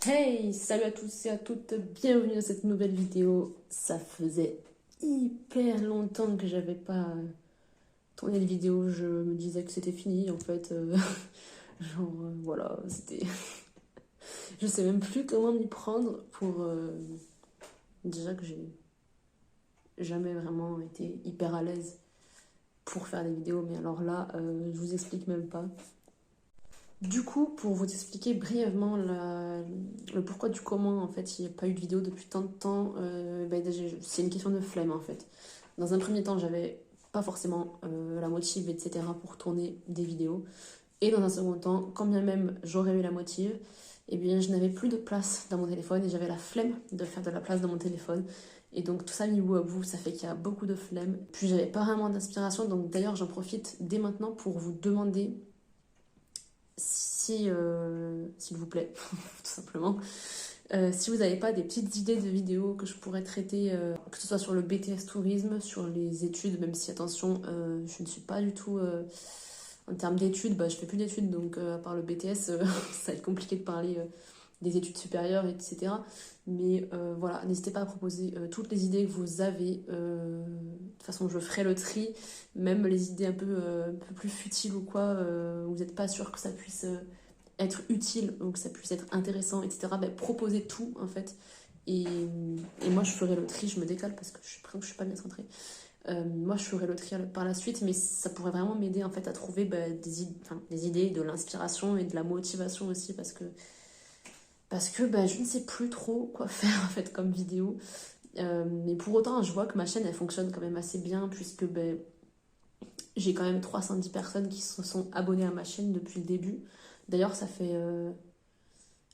Hey, salut à tous et à toutes, bienvenue dans cette nouvelle vidéo. Ça faisait hyper longtemps que j'avais pas tourné de vidéo, je me disais que c'était fini en fait. Voilà, c'était... Je sais même plus comment m'y prendre pour... Déjà que j'ai jamais vraiment été hyper à l'aise pour faire des vidéos, mais alors là, je vous explique même pas. Du coup, pour vous expliquer brièvement le pourquoi du comment, en fait, il n'y a pas eu de vidéo depuis tant de temps, c'est une question de flemme, en fait. Dans un premier temps, j'avais pas forcément la motive, etc. pour tourner des vidéos. Et dans un second temps, quand bien même j'aurais eu la motive, eh bien, je n'avais plus de place dans mon téléphone et j'avais la flemme de faire de la place dans mon téléphone. Et donc, tout ça mis bout à bout, ça fait qu'il y a beaucoup de flemme. Puis, j'avais pas vraiment d'inspiration, donc d'ailleurs, j'en profite dès maintenant pour vous demander si, s'il vous plaît, tout simplement, si vous n'avez pas des petites idées de vidéos que je pourrais traiter, que ce soit sur le BTS tourisme, sur les études, même si, attention, je ne suis pas du tout... en termes d'études, je fais plus d'études, donc à part le BTS, ça va être compliqué de parler des études supérieures, etc. Mais voilà, n'hésitez pas à proposer toutes les idées que vous avez. De toute façon, je ferai le tri. Même les idées un peu plus futiles ou quoi, où vous n'êtes pas sûr que ça puisse être utile ou que ça puisse être intéressant, etc. Proposez tout, en fait. Et moi, je ferai le tri. Je me décale parce que je suis pas bien centrée. Moi, je ferai le tri par la suite, mais ça pourrait vraiment m'aider en fait à trouver des idées, de l'inspiration et de la motivation aussi, parce que je ne sais plus trop quoi faire en fait comme vidéo. Mais pour autant, je vois que ma chaîne elle fonctionne quand même assez bien, puisque j'ai quand même 310 personnes qui se sont abonnées à ma chaîne depuis le début. D'ailleurs, ça fait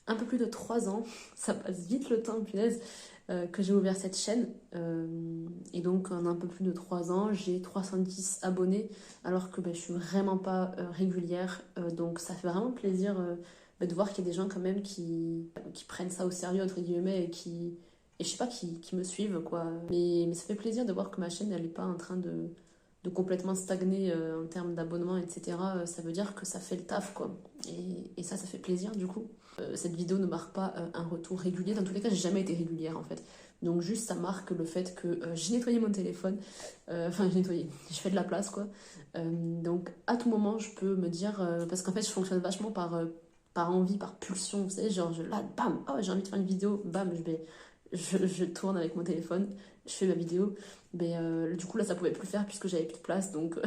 un peu plus de 3 ans, ça passe vite le temps, punaise, que j'ai ouvert cette chaîne. Et donc, en un peu plus de 3 ans, j'ai 310 abonnés, alors que je suis vraiment pas régulière. Donc, ça fait vraiment plaisir de voir qu'il y a des gens quand même qui prennent ça au sérieux, entre guillemets, et je sais pas, qui me suivent, quoi. Mais ça fait plaisir de voir que ma chaîne, elle est pas en train de complètement stagner en termes d'abonnement, etc. Ça veut dire que ça fait le taf, quoi. Et ça fait plaisir, du coup. Cette vidéo ne marque pas un retour régulier. Dans tous les cas, j'ai jamais été régulière en fait. Donc juste ça marque le fait que j'ai nettoyé mon téléphone. Enfin j'ai nettoyé, je fais de la place quoi. Donc à tout moment je peux me dire, parce qu'en fait je fonctionne vachement par envie, par pulsion, vous savez, genre là, bam, oh, j'ai envie de faire une vidéo, bam, je tourne avec mon téléphone, je fais ma vidéo. Du coup là ça pouvait plus faire puisque j'avais plus de place, donc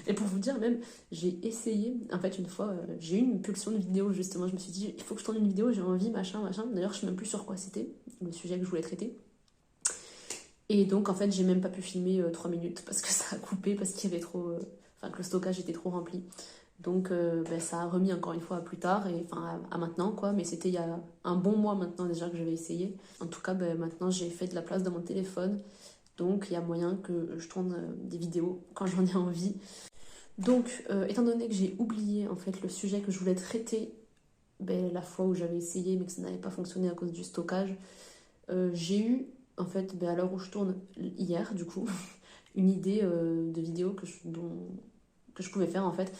et pour vous dire même, j'ai essayé en fait une fois, j'ai eu une pulsion de vidéo justement, je me suis dit il faut que je tourne une vidéo, j'ai envie, machin. D'ailleurs je sais même plus sur quoi c'était le sujet que je voulais traiter, et donc en fait j'ai même pas pu filmer 3 minutes parce que ça a coupé, parce qu'il y avait trop que le stockage était trop rempli. Donc ça a remis encore une fois à plus tard, et enfin à maintenant quoi, mais c'était il y a un bon mois maintenant déjà que j'avais essayé. En tout cas maintenant j'ai fait de la place dans mon téléphone, donc il y a moyen que je tourne des vidéos quand j'en ai envie. Donc étant donné que j'ai oublié en fait le sujet que je voulais traiter la fois où j'avais essayé mais que ça n'avait pas fonctionné à cause du stockage, j'ai eu en fait à l'heure où je tourne hier du coup une idée de vidéo que je pouvais faire en fait.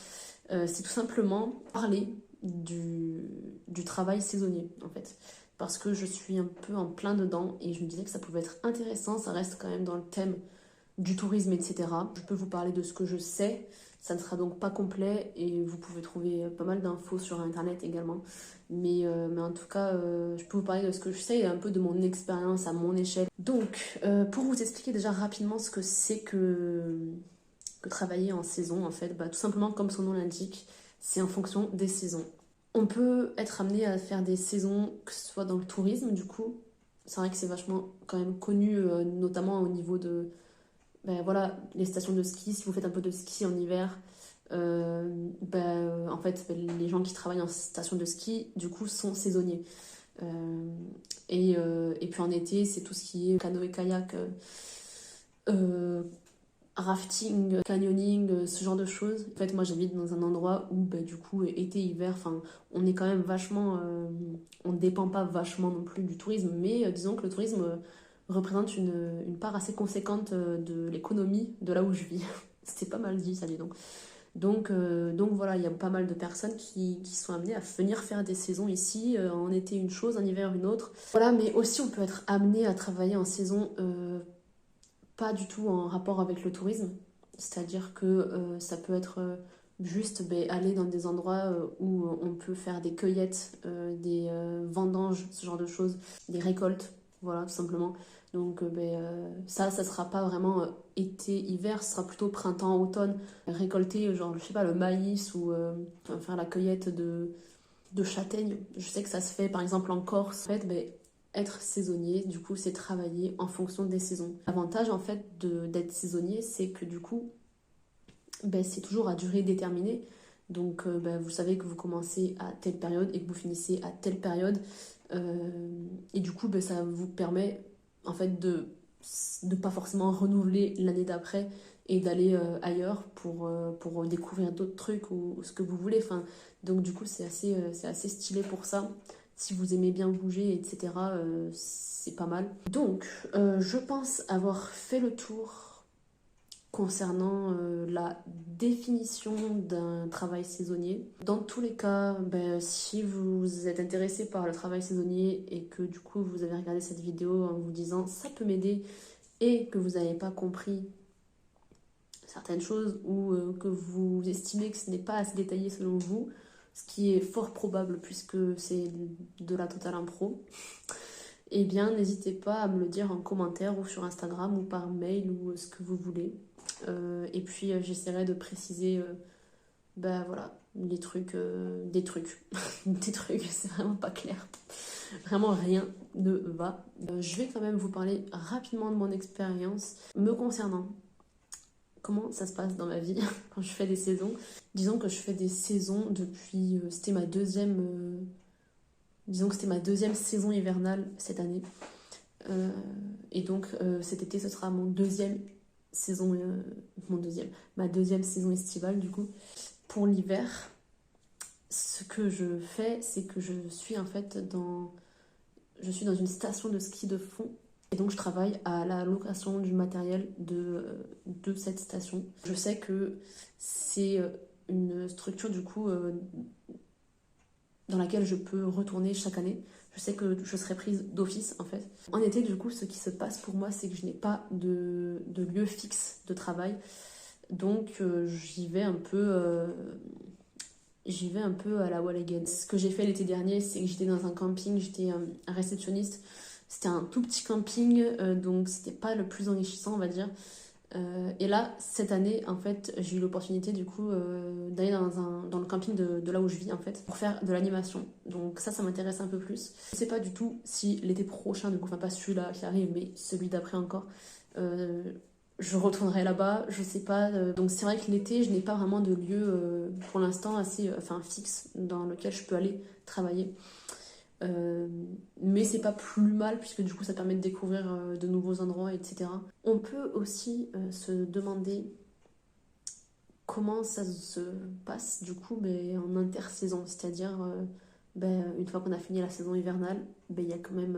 C'est tout simplement parler du travail saisonnier en fait, parce que je suis un peu en plein dedans et je me disais que ça pouvait être intéressant. Ça reste quand même dans le thème du tourisme, etc. Je peux vous parler de ce que je sais, ça ne sera donc pas complet et vous pouvez trouver pas mal d'infos sur internet également. Mais en tout cas, je peux vous parler de ce que je sais et un peu de mon expérience à mon échelle. Donc, pour vous expliquer déjà rapidement ce que c'est que travailler en saison, en fait, tout simplement comme son nom l'indique, c'est en fonction des saisons. On peut être amené à faire des saisons, que ce soit dans le tourisme, du coup. C'est vrai que c'est vachement quand même connu, notamment au niveau de voilà, les stations de ski. Si vous faites un peu de ski en hiver, en fait, les gens qui travaillent en station de ski, du coup, sont saisonniers. Et puis en été, c'est tout ce qui est canoë-kayak, rafting, canyoning, ce genre de choses. En fait, moi j'habite dans un endroit où du coup été, hiver, on est quand même vachement, on ne dépend pas vachement non plus du tourisme, mais disons que le tourisme représente une part assez conséquente de l'économie de là où je vis. C'était pas mal dit ça, dis donc. Donc voilà, il y a pas mal de personnes qui sont amenées à venir faire des saisons ici, en été une chose, en hiver une autre. Voilà, mais aussi on peut être amené à travailler en saison pas du tout en rapport avec le tourisme. C'est-à-dire que ça peut être juste aller dans des endroits où on peut faire des cueillettes, des vendanges, ce genre de choses, des récoltes, voilà, tout simplement. Donc ça sera pas vraiment été-hiver, ce sera plutôt printemps-automne. Récolter, genre, je sais pas, le maïs ou faire la cueillette de châtaignes. Je sais que ça se fait par exemple en Corse. En fait, être saisonnier, du coup, c'est travailler en fonction des saisons. L'avantage en fait d'être saisonnier, c'est que du coup, c'est toujours à durée déterminée. Donc vous savez que vous commencez à telle période et que vous finissez à telle période. Et du coup, ça vous permet en fait de ne pas forcément renouveler l'année d'après et d'aller ailleurs pour découvrir d'autres trucs ou ce que vous voulez. Enfin, donc du coup, c'est assez stylé pour ça. Si vous aimez bien bouger, etc., c'est pas mal. Donc, je pense avoir fait le tour concernant la définition d'un travail saisonnier. Dans tous les cas, si vous êtes intéressé par le travail saisonnier et que du coup vous avez regardé cette vidéo en vous disant ça peut m'aider et que vous n'avez pas compris certaines choses ou que vous estimez que ce n'est pas assez détaillé selon vous, ce qui est fort probable puisque c'est de la totale impro, eh bien n'hésitez pas à me le dire en commentaire ou sur Instagram ou par mail ou ce que vous voulez. Et puis j'essaierai de préciser voilà, des trucs, des trucs, c'est vraiment pas clair. Vraiment rien ne va. Je vais quand même vous parler rapidement de mon expérience me concernant. Comment ça se passe dans ma vie quand je fais des saisons. Disons que je fais des saisons depuis... c'était ma deuxième... disons que c'était ma deuxième saison hivernale cette année. Et donc cet été ce sera mon deuxième saison... ma deuxième saison estivale du coup. Pour l'hiver, ce que je fais, c'est que je suis en fait je suis dans une station de ski de fond. Et donc je travaille à la location du matériel de cette station. Je sais que c'est une structure du coup dans laquelle je peux retourner chaque année. Je sais que je serai prise d'office en fait. En été du coup ce qui se passe pour moi c'est que je n'ai pas de lieu fixe de travail. Donc j'y vais un peu à la wall again. Ce que j'ai fait l'été dernier, c'est que j'étais dans un camping, j'étais un réceptionniste. C'était un tout petit camping, donc c'était pas le plus enrichissant, on va dire. Et là, cette année, en fait, j'ai eu l'opportunité du coup d'aller dans le camping de là où je vis, en fait, pour faire de l'animation. Donc ça m'intéresse un peu plus. Je sais pas du tout si l'été prochain, du coup, enfin pas celui-là qui arrive, mais celui d'après encore, je retournerai là-bas, je sais pas. Donc c'est vrai que l'été, je n'ai pas vraiment de lieu pour l'instant assez fixe dans lequel je peux aller travailler. Mais c'est pas plus mal puisque du coup ça permet de découvrir de nouveaux endroits, etc. On peut aussi se demander comment ça se passe du coup en intersaison, c'est-à-dire une fois qu'on a fini la saison hivernale, il y a quand même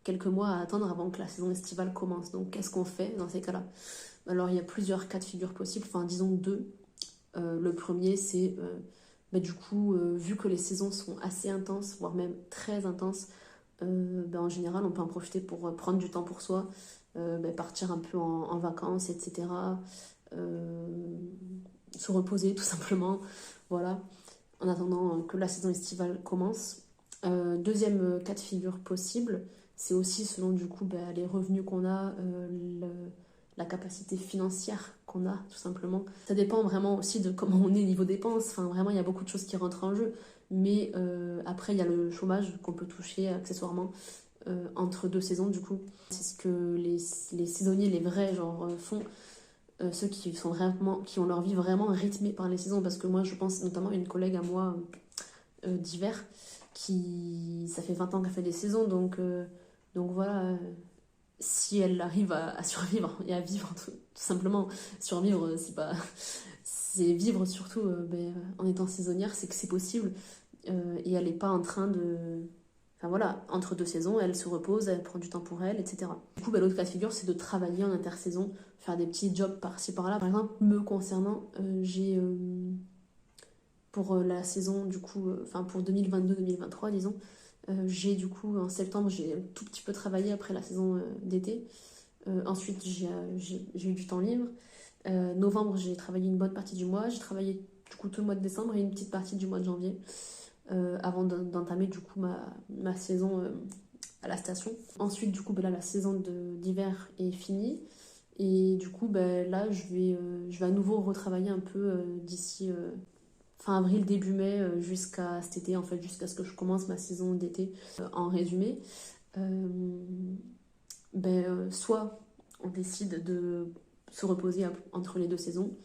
quelques mois à attendre avant que la saison estivale commence. Donc qu'est-ce qu'on fait dans ces cas-là? Alors il y a plusieurs cas de figure possibles, enfin disons deux. Le premier c'est du coup vu que les saisons sont assez intenses, voire même très intenses, en général on peut en profiter pour prendre du temps pour soi, partir un peu en vacances, etc. Se reposer tout simplement, voilà, en attendant que la saison estivale commence. Deuxième cas de figure possible, c'est aussi selon du coup les revenus qu'on a, la capacité financière qu'on a tout simplement. Ça dépend vraiment aussi de comment on est niveau dépenses, enfin vraiment il y a beaucoup de choses qui rentrent en jeu, mais après il y a le chômage qu'on peut toucher accessoirement entre deux saisons du coup. C'est ce que les saisonniers, les vrais genre font. Ceux qui ont leur vie vraiment rythmée par les saisons, parce que moi je pense notamment à une collègue à moi d'hiver qui ça fait 20 ans qu'elle fait des saisons, donc voilà, si elle arrive à survivre et à vivre tout simplement, survivre c'est vivre surtout en étant saisonnière, c'est que c'est possible, et elle n'est pas en train de Enfin voilà, entre deux saisons, elle se repose, elle prend du temps pour elle, etc. Du coup, l'autre cas de figure, c'est de travailler en intersaison, faire des petits jobs par-ci par-là. Par exemple, me concernant, j'ai pour la saison, du coup, enfin pour 2022-2023, disons, j'ai du coup, en septembre, j'ai un tout petit peu travaillé après la saison d'été. Ensuite, j'ai eu du temps libre. Novembre, j'ai travaillé une bonne partie du mois. J'ai travaillé du coup tout le mois de décembre et une petite partie du mois de janvier. Avant d'entamer du coup ma saison à la station. Ensuite du coup là la saison d'hiver est finie et du coup là je vais à nouveau retravailler un peu d'ici fin avril début mai jusqu'à cet été en fait, jusqu'à ce que je commence ma saison d'été. En résumé, soit on décide de se reposer entre les deux saisons.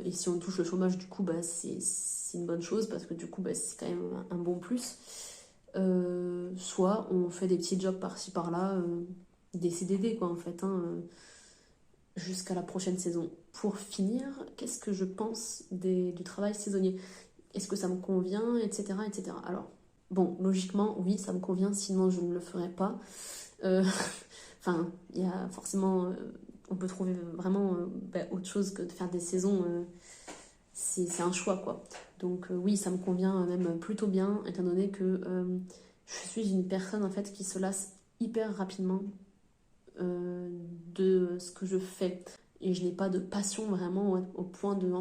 Et si on touche le chômage, du coup, c'est une bonne chose parce que du coup, c'est quand même un bon plus. Soit on fait des petits jobs par-ci par-là, des CDD quoi en fait, hein, jusqu'à la prochaine saison. Pour finir, qu'est-ce que je pense du travail saisonnier? Est-ce que ça me convient, etc., etc. Alors, bon, logiquement, oui, ça me convient, sinon je ne le ferais pas. Enfin, il y a forcément... on peut trouver vraiment autre chose que de faire des saisons. C'est un choix, quoi. Donc oui, ça me convient même plutôt bien, étant donné que je suis une personne, en fait, qui se lasse hyper rapidement de ce que je fais. Et je n'ai pas de passion vraiment au point de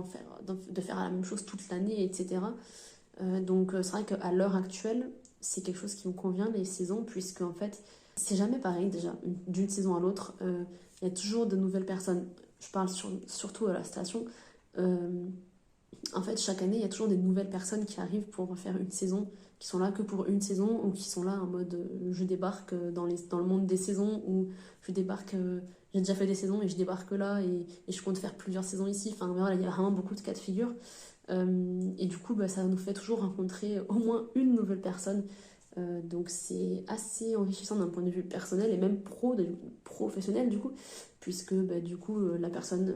faire la même chose toute l'année, etc. Donc c'est vrai qu'à l'heure actuelle, c'est quelque chose qui me convient, les saisons, puisque en fait, c'est jamais pareil déjà, d'une saison à l'autre. Il y a toujours de nouvelles personnes. Je parle surtout à la station. En fait, chaque année, il y a toujours des nouvelles personnes qui arrivent pour faire une saison, qui sont là que pour une saison, ou qui sont là en mode je débarque dans le monde des saisons, ou je débarque, j'ai déjà fait des saisons et je débarque là, et je compte faire plusieurs saisons ici. Enfin voilà, il y a vraiment beaucoup de cas de figure. Et du coup, ça nous fait toujours rencontrer au moins une nouvelle personne. Donc c'est assez enrichissant d'un point de vue personnel et même professionnel du coup, puisque du coup la personne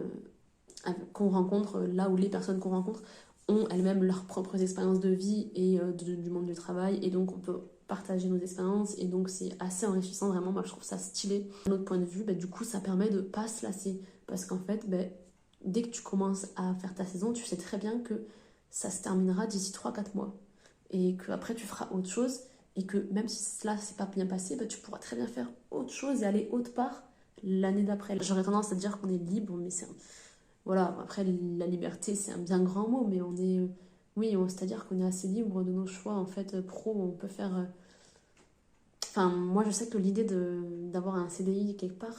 qu'on rencontre, là où les personnes qu'on rencontre ont elles-mêmes leurs propres expériences de vie et du monde du travail, et donc on peut partager nos expériences, et donc c'est assez enrichissant vraiment. Moi je trouve ça stylé. D'un autre point de vue, du coup ça permet de pas se lasser, parce qu'en fait dès que tu commences à faire ta saison, tu sais très bien que ça se terminera d'ici 3-4 mois, et qu'après tu feras autre chose, et que même si cela s'est pas bien passé, tu pourras très bien faire autre chose et aller autre part l'année d'après. J'aurais tendance à dire qu'on est libre, mais voilà, après la liberté c'est un bien grand mot, mais on est, oui, c'est-à-dire qu'on est assez libre de nos choix en fait pro. On peut faire, enfin moi je sais que l'idée d'avoir un CDI quelque part,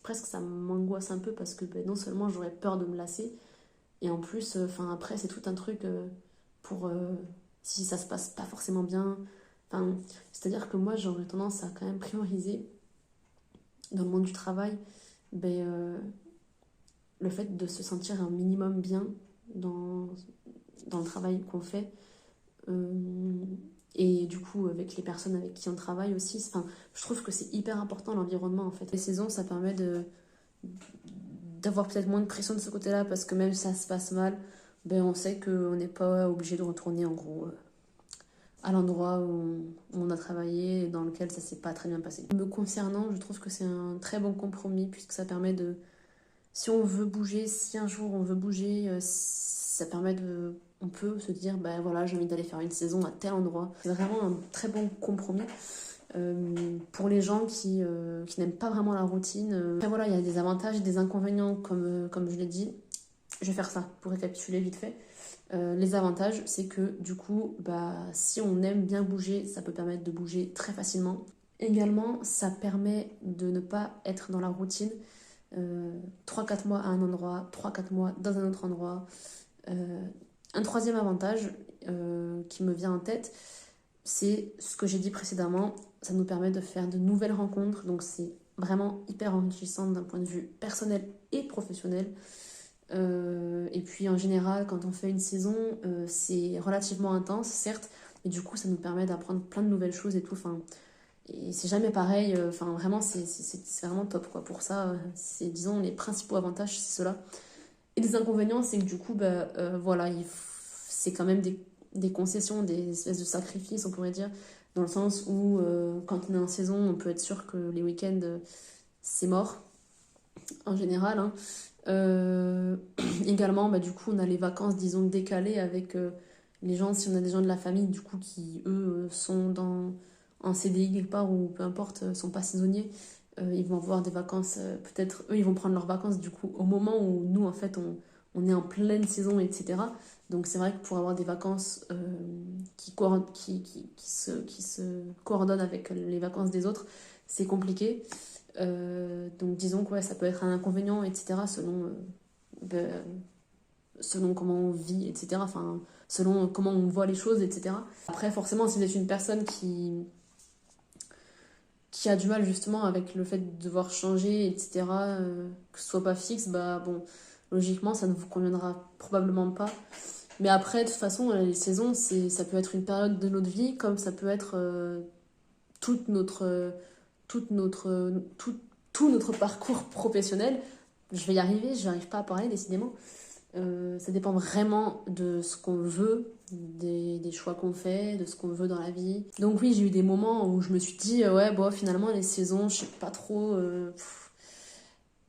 presque ça m'angoisse un peu, parce que non seulement j'aurais peur de me lasser, et en plus, après c'est tout un truc pour si ça se passe pas forcément bien. Enfin, c'est-à-dire que moi j'aurais tendance à quand même prioriser dans le monde du travail le fait de se sentir un minimum bien dans le travail qu'on fait. Et du coup, avec les personnes avec qui on travaille aussi. Enfin, je trouve que c'est hyper important l'environnement en fait. Les saisons, ça permet d'avoir peut-être moins de pression de ce côté-là, parce que même si ça se passe mal, on sait qu'on n'est pas obligé de retourner en gros à l'endroit où on a travaillé et dans lequel ça s'est pas très bien passé. Me concernant, je trouve que c'est un très bon compromis, puisque ça permet de... Si on veut bouger, si un jour on veut bouger, ça permet de... On peut se dire, voilà, j'ai envie d'aller faire une saison à tel endroit. C'est vraiment un très bon compromis. Pour les gens qui n'aiment pas vraiment la routine. Après voilà, il y a des avantages et des inconvénients, comme je l'ai dit. Je vais faire ça pour récapituler vite fait. Les avantages, c'est que du coup, si on aime bien bouger, ça peut permettre de bouger très facilement. Également, ça permet de ne pas être dans la routine. 3-4 mois à un endroit, 3-4 mois dans un autre endroit. Un troisième avantage qui me vient en tête, c'est ce que j'ai dit précédemment, ça nous permet de faire de nouvelles rencontres, donc c'est vraiment hyper enrichissant d'un point de vue personnel et professionnel. Et puis en général, quand on fait une saison, c'est relativement intense, certes, mais du coup ça nous permet d'apprendre plein de nouvelles choses et tout. Et c'est jamais pareil, vraiment c'est vraiment top quoi. Pour ça, c'est disons les principaux avantages, c'est cela. Et les inconvénients, c'est que du coup, voilà, c'est quand même des concessions, des espèces de sacrifices, on pourrait dire, dans le sens où quand on est en saison, on peut être sûr que les week-ends, c'est mort, en général. Hein. Également, bah, du coup, on a les vacances, disons, décalées avec les gens, si on a des gens de la famille, du coup, qui, eux, sont en CDI quelque part, ou peu importe, sont pas saisonniers. Ils vont avoir des vacances, peut-être, eux, ils vont prendre leurs vacances, du coup, au moment où nous, en fait, on est en pleine saison, etc. Donc, c'est vrai que pour avoir des vacances qui se coordonnent avec les vacances des autres, c'est compliqué. Donc disons que ouais, ça peut être un inconvénient, etc. Ben, selon comment on vit, etc. Enfin, selon comment on voit les choses, etc. Après, forcément, si vous êtes une personne qui a du mal justement avec le fait de devoir changer, etc., que ce soit pas fixe, bah bon, logiquement, ça ne vous conviendra probablement pas. Mais après, de toute façon, les saisons, ça peut être une période de notre vie, comme ça peut être toute notre, toute notre, tout, tout notre parcours professionnel. Je vais y arriver, je n'arrive pas à parler décidément. Ça dépend vraiment de ce qu'on veut, des choix qu'on fait, de ce qu'on veut dans la vie. Donc oui, j'ai eu des moments où je me suis dit, ouais, bon, finalement, les saisons, je sais pas trop.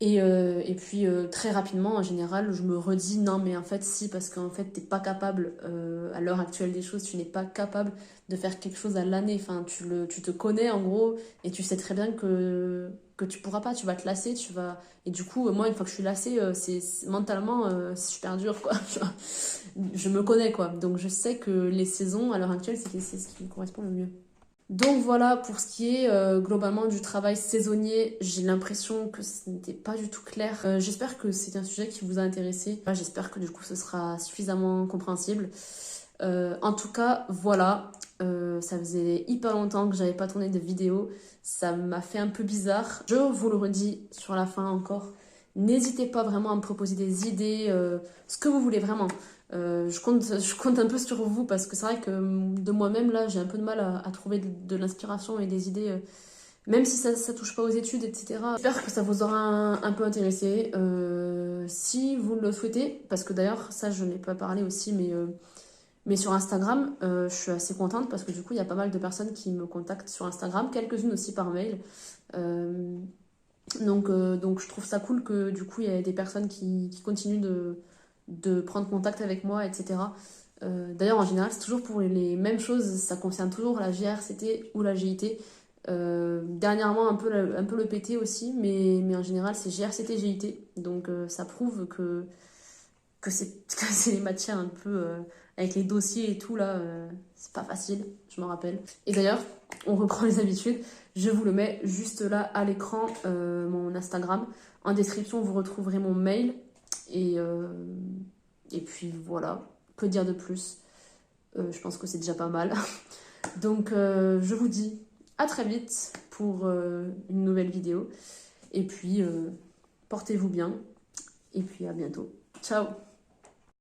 Et puis très rapidement, en général, je me redis non, mais en fait, si, parce qu'en fait, t'es pas capable, à l'heure actuelle des choses, tu n'es pas capable de faire quelque chose à l'année. Enfin, tu te connais en gros, et tu sais très bien que tu pourras pas, tu vas te lasser, tu vas. Et du coup, moi, une fois que je suis lassée, mentalement, c'est super dur, quoi. Je me connais, quoi. Donc je sais que les saisons, à l'heure actuelle, c'est ce qui me correspond le mieux. Donc voilà pour ce qui est globalement du travail saisonnier. J'ai l'impression que ce n'était pas du tout clair. J'espère que c'est un sujet qui vous a intéressé. J'espère que du coup ce sera suffisamment compréhensible. En tout cas, voilà. Ça faisait hyper longtemps que j'avais pas tourné de vidéo. Ça m'a fait un peu bizarre. Je vous le redis sur la fin encore. N'hésitez pas vraiment à me proposer des idées, ce que vous voulez vraiment. Je compte un peu sur vous parce que c'est vrai que de moi-même, là, j'ai un peu de mal à trouver de l'inspiration et des idées, même si ça touche pas aux études, etc. J'espère que ça vous aura un peu intéressé. Si vous le souhaitez, parce que d'ailleurs, ça, je n'ai pas parlé aussi, mais sur Instagram, je suis assez contente parce que du coup, il y a pas mal de personnes qui me contactent sur Instagram, quelques-unes aussi par mail. Donc je trouve ça cool que du coup il y ait des personnes qui continuent de prendre contact avec moi, etc. D'ailleurs en général c'est toujours pour les mêmes choses, ça concerne toujours la GRCT ou la GIT. Dernièrement un peu le PT aussi, mais en général c'est GRCT, GIT. Donc ça prouve que que c'est les matières un peu avec les dossiers et tout là, c'est pas facile, je me rappelle. Et d'ailleurs, on reprend les habitudes, je vous le mets juste là à l'écran, mon Instagram. En description, vous retrouverez mon mail. Et, euh, et puis voilà, que dire de plus? Je pense que c'est déjà pas mal. Donc je vous dis à très vite pour une nouvelle vidéo. Et puis portez-vous bien. Et puis à bientôt. Ciao!